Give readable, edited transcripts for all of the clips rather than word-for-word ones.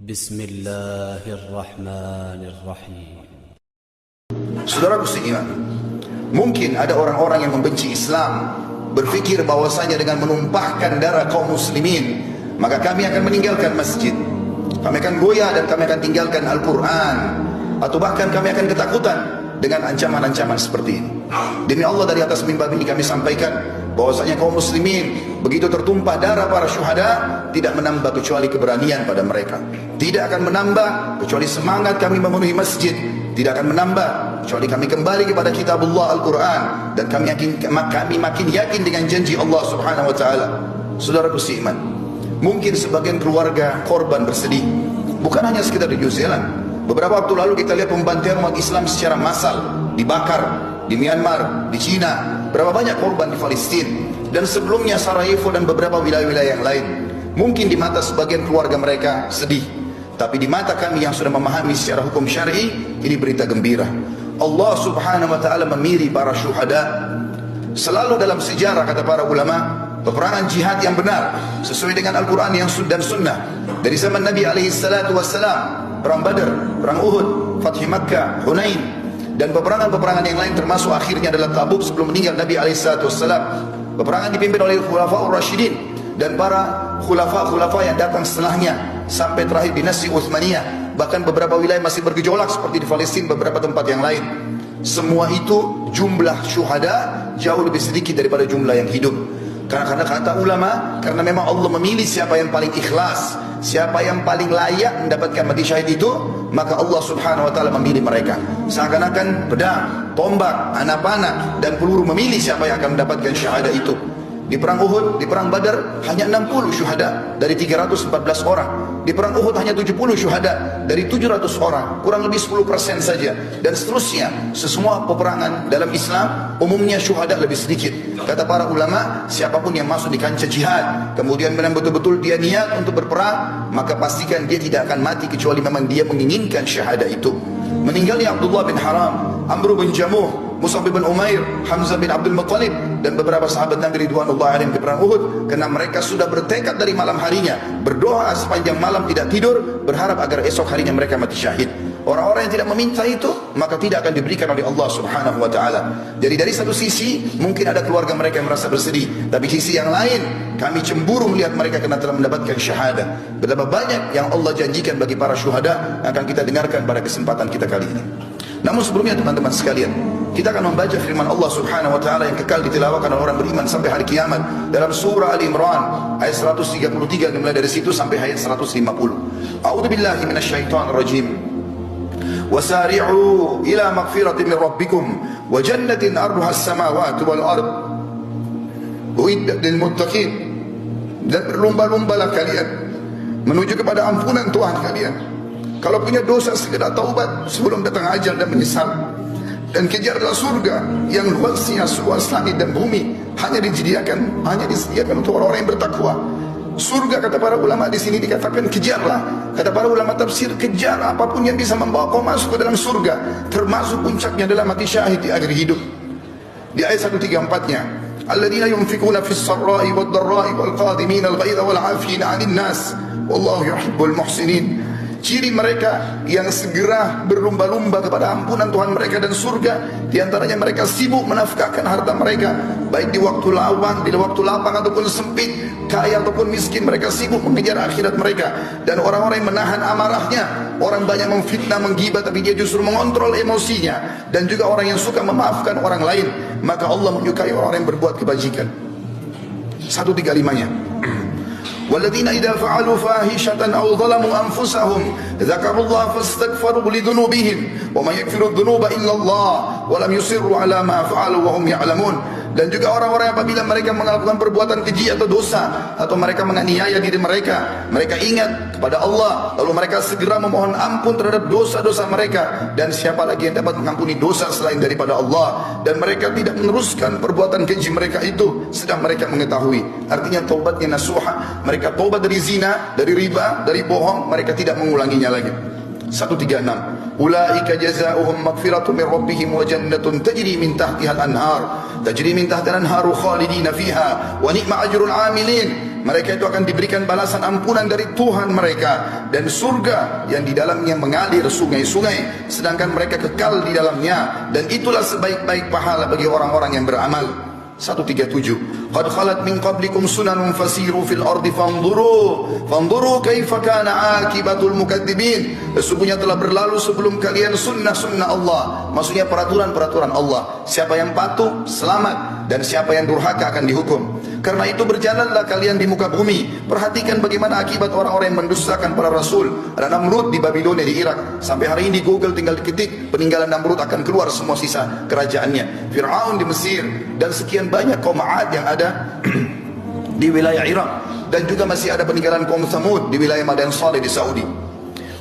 Bismillahirrahmanirrahim. Saudaraku seiman, mungkin ada orang-orang yang membenci Islam, berpikir bahwasanya dengan menumpahkan darah kaum muslimin maka kami akan meninggalkan masjid, kami akan goyah dan kami akan tinggalkan Al-Quran, atau bahkan kami akan ketakutan dengan ancaman-ancaman seperti ini. Demi Allah, dari atas mimbar ini kami sampaikan bahwasanya kaum muslimin begitu tertumpah darah para syuhada tidak menambah kecuali keberanian pada mereka, tidak akan menambah kecuali semangat kami memenuhi masjid, tidak akan menambah kecuali kami kembali kepada kitabullah Al-Quran, dan kami makin yakin dengan janji Allah subhanahu wa ta'ala. Saudaraku seiman, mungkin sebagian keluarga korban bersedih, bukan hanya sekitar di New Zealand. Beberapa waktu lalu kita lihat pembantaian umat Islam secara massal, dibakar di Myanmar, di China. Berapa banyak korban di Palestina, dan sebelumnya Sarajevo dan beberapa wilayah-wilayah yang lain. Mungkin di mata sebagian keluarga mereka sedih, tapi di mata kami yang sudah memahami secara hukum syar'i, ini berita gembira. Allah subhanahu wa ta'ala memilih para syuhada. Selalu dalam sejarah, kata para ulama, peperangan jihad yang benar sesuai dengan Al-Quran dan Sunnah, dari zaman Nabi alaihissalatu wassalam, perang Badar, perang Uhud, Fathi Makkah, Hunain, dan peperangan-peperangan yang lain, termasuk akhirnya adalah Tabuk sebelum meninggal Nabi alaihissalatu wassalam. Peperangan dipimpin oleh Khulafaur Rasyidin dan para khulafa yang datang setelahnya, sampai terakhir dinasti Utsmaniyah. Bahkan beberapa wilayah masih bergejolak seperti di Palestina, beberapa tempat yang lain. Semua itu jumlah syuhada jauh lebih sedikit daripada jumlah yang hidup. Karena kata ulama, karena memang Allah memilih siapa yang paling ikhlas, siapa yang paling layak mendapatkan mati syahid itu, maka Allah subhanahu wa ta'ala memilih mereka. Seakan-akan pedang, tombak, anak panah dan peluru memilih siapa yang akan mendapatkan syahadah itu. Di perang Uhud, di perang Badar hanya 60 syuhada dari 314 orang. Di perang Uhud hanya 70 syuhada dari 700 orang, kurang lebih 10% saja. Dan seterusnya, semua peperangan dalam Islam umumnya syuhada lebih sedikit. Kata para ulama, siapapun yang masuk di kancah jihad, kemudian memang betul-betul dia niat untuk berperang, maka pastikan dia tidak akan mati kecuali memang dia menginginkan syahadah itu. Meninggalnya Abdullah bin Haram, Amr bin Jamuh, Mus'ab bin Umair, Hamzah bin Abdul Muttalib, dan beberapa sahabat Nabi ridwanullah alaihim di perang Uhud, karena mereka sudah bertekad dari malam harinya, berdoa sepanjang malam tidak tidur, berharap agar esok harinya mereka mati syahid. Orang-orang yang tidak meminta itu, maka tidak akan diberikan oleh Allah subhanahu wa ta'ala. Jadi dari satu sisi mungkin ada keluarga mereka yang merasa bersedih, tapi sisi yang lain kami cemburu melihat mereka karena telah mendapatkan syahadah. Betapa banyak yang Allah janjikan bagi para syuhada akan kita dengarkan pada kesempatan kita kali ini. Namun sebelumnya teman-teman sekalian, kita akan membaca firman Allah subhanahu wa ta'ala yang kekal ditilawahkan oleh orang beriman sampai hari kiamat dalam surah Al-Imran ayat 133, dimulai dari situ sampai ayat 150. A'udzubillahi minasyaitonir rajim. Wasari'u ila maghfiratin min rabbikum wa jannatin arduha as-samawati wal ard uiddat lil muttaqin. Dan berlomba-lombalah kalian menuju kepada ampunan Tuhan kalian. Kalau punya dosa segera taubat sebelum datang ajal dan menyesal. Dan kejarlah surga yang luasnya seluas langit dan bumi, hanya disediakan untuk orang-orang yang bertakwa. Surga, kata para ulama di sini dikatakan kejarlah. Kata para ulama tafsir, kejar apapun yang bisa membawa kau masuk ke dalam surga, termasuk puncaknya adalah mati syahid di akhir hidup. Di ayat 134-nya, alladzina yunfikuna fis sarra'i wad dharra'i wal qadimina al ghaidha wal 'afina 'anil nas wallahu yuhibbul muhsinin. Ciri mereka yang segera berlomba-lomba kepada ampunan Tuhan mereka dan surga, diantaranya mereka sibuk menafkahkan harta mereka, baik di waktu lapang ataupun sempit, kaya ataupun miskin, mereka sibuk mengejar akhirat mereka. Dan orang-orang yang menahan amarahnya, orang banyak memfitnah, menggibah, tapi dia justru mengontrol emosinya, dan juga orang yang suka memaafkan orang lain, maka Allah menyukai orang yang berbuat kebajikan. 135-nya, والذين إذا فعلوا فاحشة أو ظلموا أنفسهم ذكروا الله فاستغفروا لذنوبهم وما يغفر الذنوب إلا الله ولم يصروا على ما فعلوا وهم يعلمون. Dan juga orang-orang apabila mereka melakukan perbuatan keji atau dosa, atau mereka menganiaya diri mereka, mereka ingat kepada Allah, lalu mereka segera memohon ampun terhadap dosa-dosa mereka. Dan siapa lagi yang dapat mengampuni dosa selain daripada Allah? Dan mereka tidak meneruskan perbuatan keji mereka itu sedang mereka mengetahui. Artinya taubatnya nasuha, mereka taubat dari zina, dari riba, dari bohong, mereka tidak mengulanginya lagi. 136. Ulaika jazaohum maghfiratun min rabbihim wa jannatun tajri min tahtiha al-anhar khalidina fiha wa ni'ma ajrul 'amilin. mereka itu akan diberikan balasan ampunan dari Tuhan mereka dan surga yang di dalamnya mengalir sungai-sungai, sedangkan mereka kekal di dalamnya, dan itulah sebaik-baik pahala bagi orang-orang yang beramal. 137 Qad khalat min qablikum sunanun fasiru fil ardi fanzuru kaifa kana akibatul mukadzibin. Sesungguhnya telah berlalu sebelum kalian sunnah-sunnah Allah, maksudnya peraturan-peraturan Allah. Siapa yang patuh selamat, dan siapa yang durhaka akan dihukum. Karena itu berjalanlah kalian di muka bumi, perhatikan bagaimana akibat orang-orang yang mendustakan para rasul. Ada Namrud di Babilonia di Irak, sampai hari ini di Google tinggal diketik peninggalan Namrud akan keluar semua sisa kerajaannya. Fir'aun di Mesir, dan sekian banyak kaum Ad yang ada di wilayah Irak, dan juga masih ada peninggalan kaum Thamud di wilayah Madian Saleh di Saudi.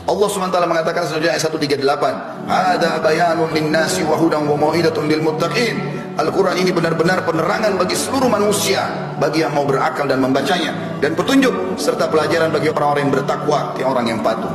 Allah SWT mengatakan selanjutnya ayat 138, "Hada bayanun linnasi wa hudan wa mau'idatun lil muttaqin." Al-Quran ini benar-benar penerangan bagi seluruh manusia, bagi yang mau berakal dan membacanya, dan petunjuk serta pelajaran bagi orang-orang yang bertakwa, orang yang patuh.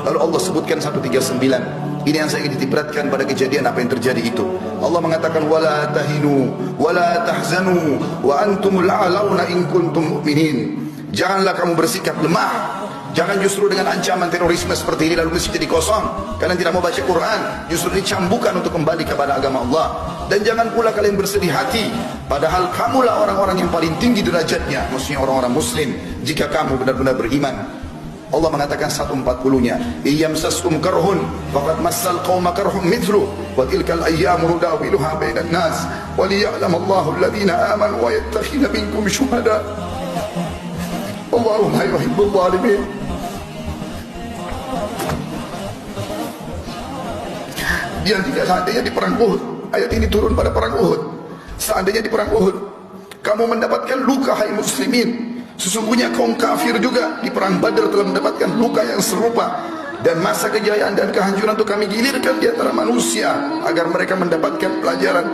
Lalu Allah sebutkan 139. Ini yang saya ingin ditiberatkan pada kejadian apa yang terjadi itu. Allah mengatakan wala tahinu wala tahzanu wa antumul a'launa in kuntum mu'minin. Janganlah kamu bersikap lemah. Jangan justru dengan ancaman terorisme seperti ini lalu masjid jadi kosong. Kalian tidak mau baca Quran, justru dicambukan untuk kembali kepada agama Allah. Dan jangan pula kalian bersedih hati, padahal kamulah orang-orang yang paling tinggi derajatnya, maksudnya orang-orang muslim, jika kamu benar-benar beriman. Allah mengatakan 140-nya, "Iyamsaskum karhun faqad massal qauma karhum mithlu wa tilkal ayyamu nudawiluha bainan nas wa liya'lamallahu alladhina amanu wa yattakhidha minkum syuhada. Wallahu la yuhibbul zalimin." Yang tidak seandainya di perang Uhud, ayat ini turun pada perang Uhud. Seandainya di perang Uhud kamu mendapatkan luka, hai muslimin, sesungguhnya kaum kafir juga di perang Badar telah mendapatkan luka yang serupa, dan masa kejayaan dan kehancuran itu kami gilirkan di antara manusia agar mereka mendapatkan pelajaran,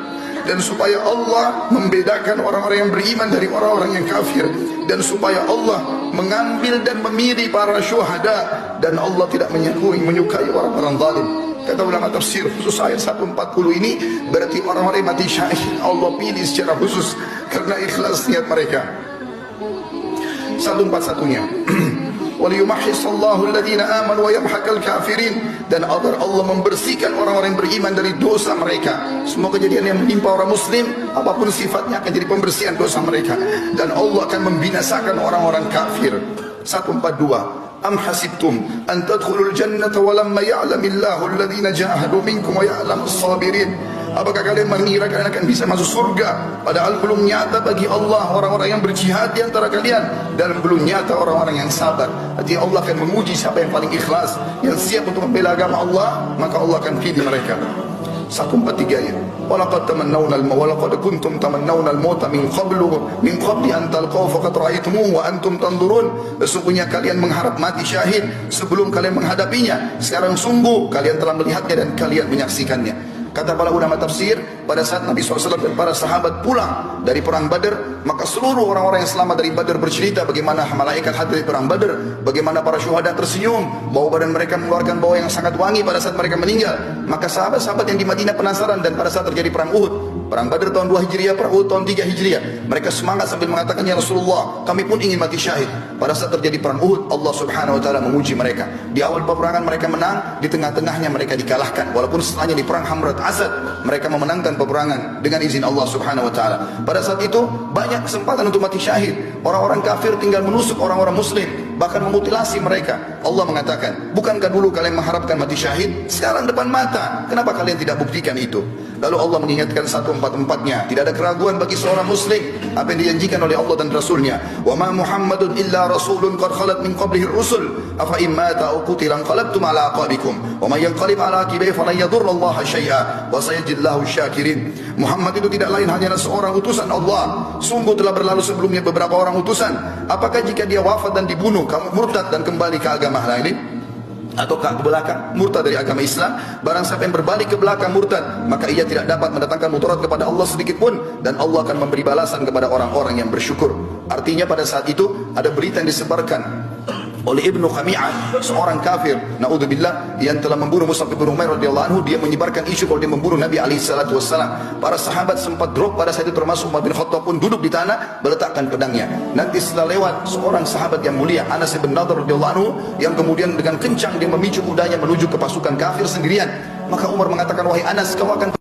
dan supaya Allah membedakan orang-orang yang beriman dari orang-orang yang kafir, dan supaya Allah mengambil dan memilih para syuhada, dan Allah tidak menyukai orang-orang zalim. Kata ulama tafsir, khusus ayat 140 ini berarti orang-orang yang mati syahid Allah pilih secara khusus karena ikhlas niat mereka. 141-nya waliyumahhisallahu alladhina amanu wa yamhaqal kafirin, dan agar Allah membersihkan orang-orang yang beriman dari dosa mereka. Semua kejadian yang menimpa orang muslim apapun sifatnya akan jadi pembersihan dosa mereka, dan Allah akan membinasakan orang-orang kafir. 142 Am hasibtum an tadkhulul jannata wa lamma ya'lamillahu alladhina jahadu minkum wa ya'lamus sabirin. Apakah kalian mengira kalian akan bisa masuk surga padahal belum nyata bagi Allah orang-orang yang berjihad di antara kalian, dan belum nyata orang-orang yang sabar. Artinya Allah akan menguji siapa yang paling ikhlas, yang siap untuk membela agama Allah, maka Allah akan pilih mereka. 143-nya walaqad tamannawna walaqad kuntum tamannawna al-mauta min qabli an talqaw faqad ra'aytumuhu wa antum tanzurun. Sesungguhnya kalian mengharap mati syahid sebelum kalian menghadapinya, sekarang sungguh kalian telah melihatnya dan kalian menyaksikannya. Kata para ulama tafsir, pada saat Nabi SAW dan para sahabat pulang dari perang Badar, maka seluruh orang-orang yang selamat dari Badar bercerita bagaimana malaikat hadir di perang Badar, bagaimana para syuhada tersenyum, bau badan mereka mengeluarkan bau yang sangat wangi pada saat mereka meninggal. Maka sahabat-sahabat yang di Madinah penasaran, dan pada saat terjadi perang Uhud, perang Badar tahun 2 Hijriah, perang Uhud tahun 3 Hijriah, mereka semangat sambil mengatakan, "Ya Rasulullah, kami pun ingin mati syahid." Pada saat terjadi perang Uhud, Allah Subhanahu wa taala menguji mereka. Di awal peperangan mereka menang, di tengah-tengahnya mereka dikalahkan. Walaupun setelahnya di perang Hamrat Asad mereka memenangkan peperangan dengan izin Allah Subhanahu wa taala. Pada saat itu banyak kesempatan untuk mati syahid. Orang-orang kafir tinggal menusuk orang-orang muslim, bahkan memutilasi mereka. Allah mengatakan, "Bukankah dulu kalian mengharapkan mati syahid? Sekarang depan mata. Kenapa kalian tidak buktikan itu?" Lalu Allah mengingatkan 144-nya, tidak ada keraguan bagi seorang muslim apa yang dijanjikan oleh Allah dan Rasulnya. "Wa ma Muhammadun illa rasulun qad khalat min qablihi rusul afa in mata aw qutila qalabtum ala aqabikum wa may yanqalib ala aqibihi falan yadurrallaha syai'a wa sayajzillahu syakirin." Muhammad itu tidak lain hanyalah seorang utusan Allah. Sungguh telah berlalu sebelumnya beberapa orang utusan. Apakah jika dia wafat dan dibunuh kamu murtad dan kembali ke agama lain? Ataukah ke belakang murtad dari agama Islam? Barang siapa yang berbalik ke belakang murtad, maka ia tidak dapat mendatangkan mudarat kepada Allah sedikit pun, dan Allah akan memberi balasan kepada orang-orang yang bersyukur. Artinya pada saat itu ada berita yang disebarkan oleh Ibnu Khami'ah, seorang kafir, naudzubillah, yang telah membunuh Mus'ab bin Umair radhiyallahu anhu. Dia menyebarkan isu kalau dia membunuh Nabi alaihi salatu wassalam. Para sahabat sempat drop pada saat itu, termasuk Umar bin Khattab pun duduk di tanah meletakkan pedangnya. Nanti setelah lewat seorang sahabat yang mulia, Anas bin Nadhr radhiyallahu anhu, yang kemudian dengan kencang dia memicu kudanya menuju ke pasukan kafir sendirian. Maka Umar mengatakan, wahai Anas, kau akan